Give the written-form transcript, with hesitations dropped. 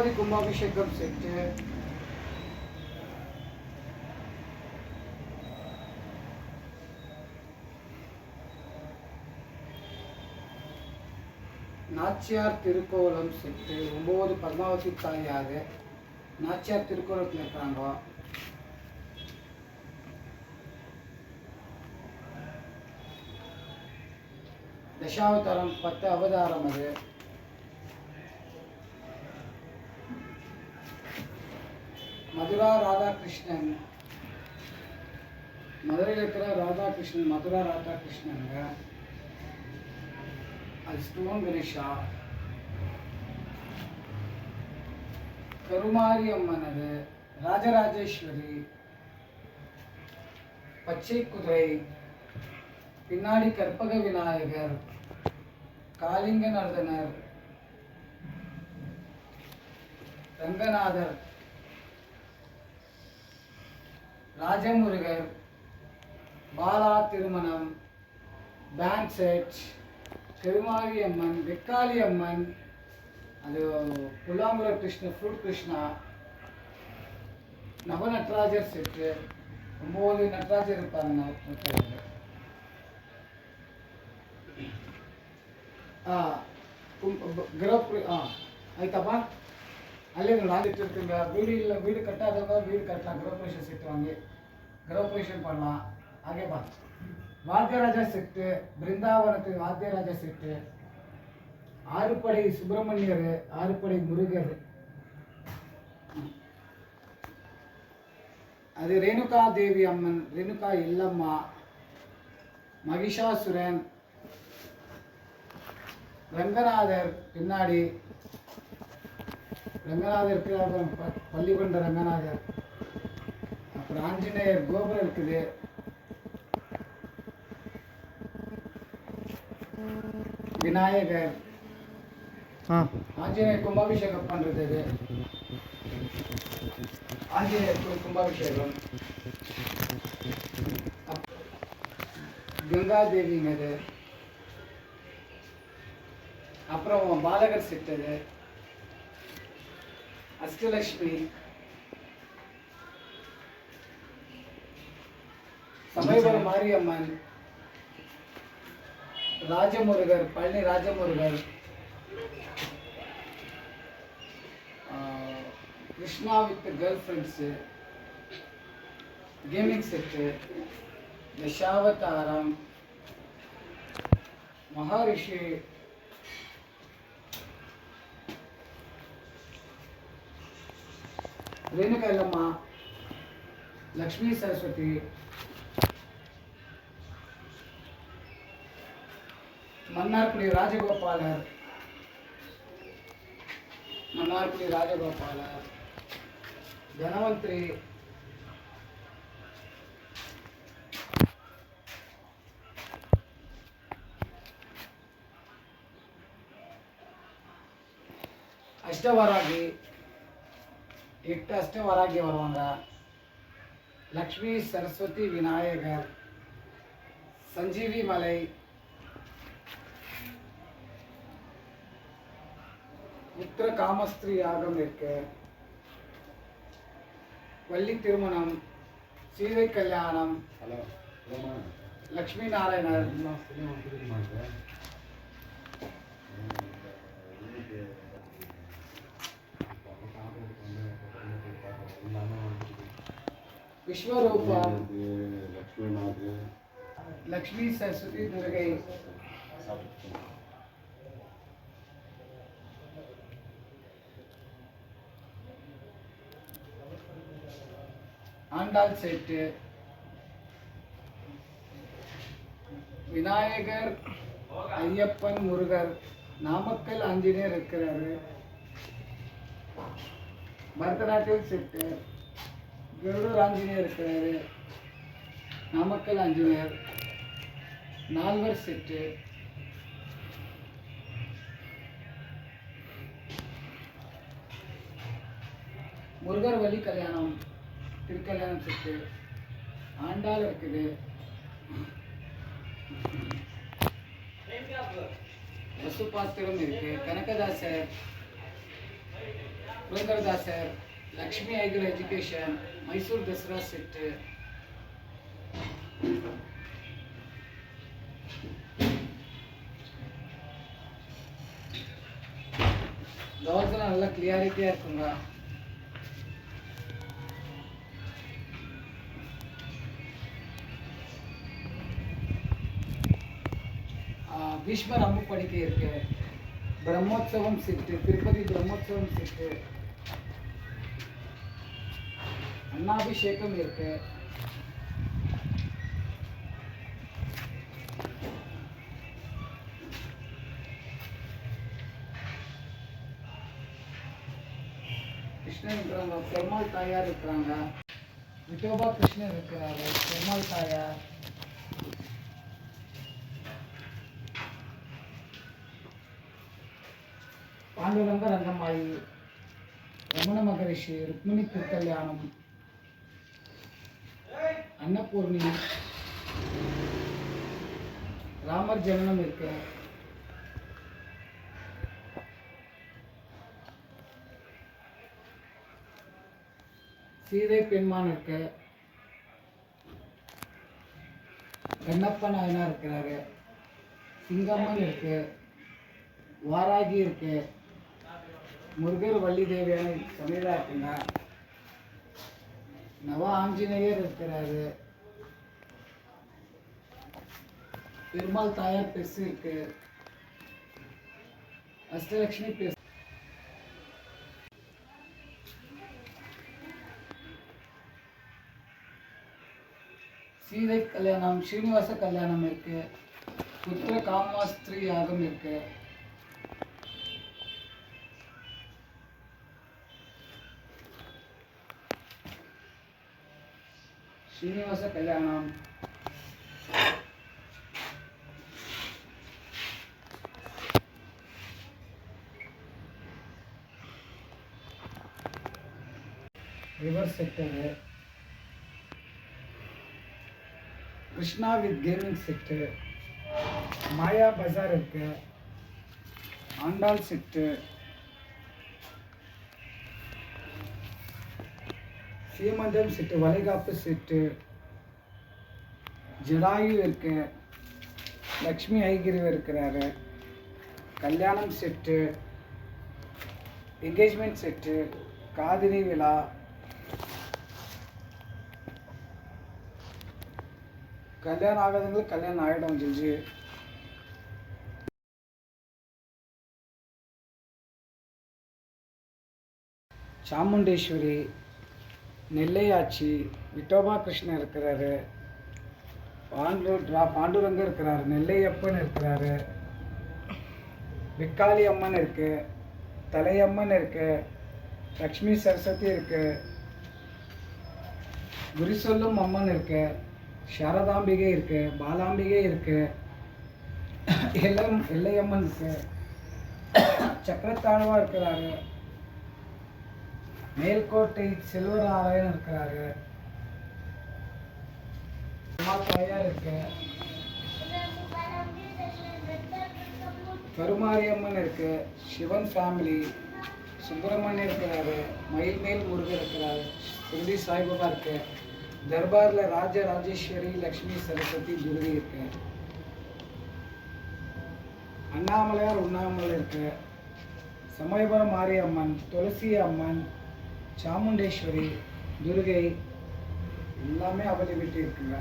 கணபதி கும்பாபிஷேகம் செட்டு, நாச்சியார் திருக்கோலம் செட்டு 9 பத்மாவதி தாயாக நாச்சியார் திருக்கோலத்தில் இருக்கிறாங்க. தசாவதாரம் 10 அவதாரம். அது மதுரா ராதாகிருஷ்ணன், மதுரையில் இருக்கிற ராதாகிருஷ்ணன், மதுரா ராதாகிருஷ்ணனுங்க. அது ஸ்டோன் கணேஷா. கருமாரி அம்மன், அது ராஜராஜேஸ்வரி. பச்சை குதிரை, பின்னாடி கற்பக விநாயகர், காளிங்க நர்தனர், ரங்கநாதர், ராஜமுருகர், பாலா திருமணம், பேண்ட் செட், கருமாரி அம்மன், வெக்காளி அம்மன், அது புல்லாங்குளர் கிருஷ்ண, ஃப்ரூட் கிருஷ்ணா, நவநட்ராஜர் செட்டு 9 நட்ராஜர் இருப்பாங்க. ಆಯ್ತಪ್ಪ. ಅಲ್ಲೇ நாங்கள் வீடு கட்டாதவங்க வீடு கட்டலாம். கிரகப்பிரவேஷம் செட்டு வாங்கி கிரகப்பிரவேஷம் பண்ணலாம். ஆகேப்பா. வாத்தியராஜா செட்டு, பிருந்தாவனத்துக்கு வாத்தியராஜா செட்டு, ஆறுபடை சுப்பிரமணியர், ஆறுபடை முருகர், அது ரேணுகா தேவி அம்மன், ரேணுகா எல்லம்மா, மகிஷாசுரன், ரங்கநாதர், பின்னாடி ரங்கநாதர் பள்ளிகொண்ட ரங்கநாதர், அப்புறம் ஆஞ்சநேயர் கோபுரம் இருக்குது. விநாயகர், ஆஞ்சநேயர் கும்பாபிஷேகம் பண்றது, ஆஞ்சநேயர் கும்பாபிஷேகம். கங்காதேவிங்க அது. அப்புறம் பாலகர் சித்தது, Ashtalakshmi, Samayapuram Mariamman, Rajamurugar, Palani Rajamurugar, Krishna with girl friends, gaming set, Dasavatharam, மகாரிஷி, ரேணுகா எல்லம்மா, லக்ஷ்மி சரஸ்வதி, மன்னார்குடி ராஜகோபாலர், மன்னார்குடி ராஜகோபாலர், தனவந்திரி, அஷ்டவராகி, 8 அஷ்டவராகி வருவாங்க. லக்ஷ்மி சரஸ்வதி விநாயகர், சஞ்சீவி மலை, உத்திர காமஸ்திரி யாகம் இருக்கு, வள்ளி திருமணம், சீதை கல்யாணம், லக்ஷ்மி நாராயணர், விஸ்வரூபம், லக்ஷ்மி சரஸ்வதி துர்கை, ஆண்டாள் செட்டு, விநாயகர், ஐயப்பன், முருகர், நாமக்கல் ஆஞ்சநேயர் இருக்கிறாரு, பரதநாட்டியம் செட்டு, கருடர் ஆஞ்சநேயர் இருக்கிறாரு, நாமக்கல் ஆஞ்சநேயர், நால்வர் செட்டு, முருகர் வள்ளி கல்யாணம், திருக்கல்யாணம் செட்டு, ஆண்டாள் இருக்குது, வசுபாத்திரம் இருக்கு, கனகதாசர், புரந்தரதாசர், லக்ஷ்மி ஐகர் எஜுகேஷன், மைசூர் தசரா செட்டு, தோசைலாம் நல்லா கிளியாரிட்டியாக இருக்குங்க. பீஷ்மர் அம்மு பணிக்கை இருக்கு. பிரம்மோற்சவம் செட்டு, திருப்பதி பிரம்மோற்சவம் செட்டு, அன்னாபிஷேகம் இருக்கு. கிருஷ்ணன் இருக்கிறாங்க, பெருமாள் தாயார் இருக்கிறாங்க, விட்டோபா கிருஷ்ணன் இருக்கிறாரு, பெருமாள் தாயார், பாண்டுரங்க ரங்கமாயி, ரமண மகரிஷி, ருக்மிணி திருக்கல்யாணம், அன்னபூர்ணி, ராமர் ஜனனம் இருக்கு. சீதை பெண்மான் இருக்கு. கண்ணப்ப நாயனார் இருக்கிறாரு. சிங்கம்மன் இருக்கு. வாராகி இருக்கு. முருகர் வள்ளி தேவியான சமீதா இருக்குங்க. நவ ஆஞ்சநேயர் இருக்கிறாரு. பெருமாள் தாயார் பெருசு இருக்கு. அஷ்டலட்சுமி பெருசு. சீதை கல்யாணம், ஸ்ரீனிவாச கல்யாணம் இருக்கு. புத்திர காமாஸ்திரி யாகம் இருக்கு. Srinivasa Kalyanam, river sector, Krishna with gaming set, Maya Bazar இருக்கு. ஆண்டாள் செட்டு, சீமந்தம் செட்டு, வளைகாப்பு செட்டு, ஜடாயு இருக்கு. லக்ஷ்மி ஐகிரிவர் இருக்கிறாரு. கல்யாணம் செட்டு, என்கேஜ்மெண்ட் செட்டு, காதிரி விழா, கல்யாணம் ஆகாதவங்களுக்கு கல்யாணம் ஆகிடும் ஜிஜி. சாமுண்டேஸ்வரி, நெல்லையாச்சி, விட்டோபா கிருஷ்ணன் இருக்கிறாரு. பாண்டுரங்க இருக்கிறாரு. நெல்லையப்பன் இருக்கிறாரு. விக்காளி அம்மன் இருக்கு. தலையம்மன் இருக்கு. லக்ஷ்மி சரஸ்வதி இருக்கு. குறி சொல்லும் அம்மன் இருக்கு. சாரதாம்பிகை இருக்கு. பாலாம்பிகை இருக்கு. எல்லையம்மன் இருக்கு. சக்கரத்தாழ்வா இருக்கிறாரு. மேல்கோட்டை செல்வராயன் இருக்கிறாரு. தாயார் இருக்கு. கருமாரியம்மன் இருக்கு. சிவன் ஃபேமிலி, சுப்பிரமணியன் இருக்கிறாரு. மயில்மேல் முருகன் இருக்கிறாரு. சிறுடி சாய்பாபா இருக்கு. தர்பாரில் ராஜராஜேஸ்வரி, லக்ஷ்மி சரஸ்வதி, துர்கை இருக்கு. அண்ணாமலையார் உண்ணாமலை இருக்கு. சமயபுரம் மாரியம்மன், துளசி அம்மன், சாமுண்டேஸ்வரி, துர்கை எல்லாமே அவைலபிலிட்டி இருக்குங்க.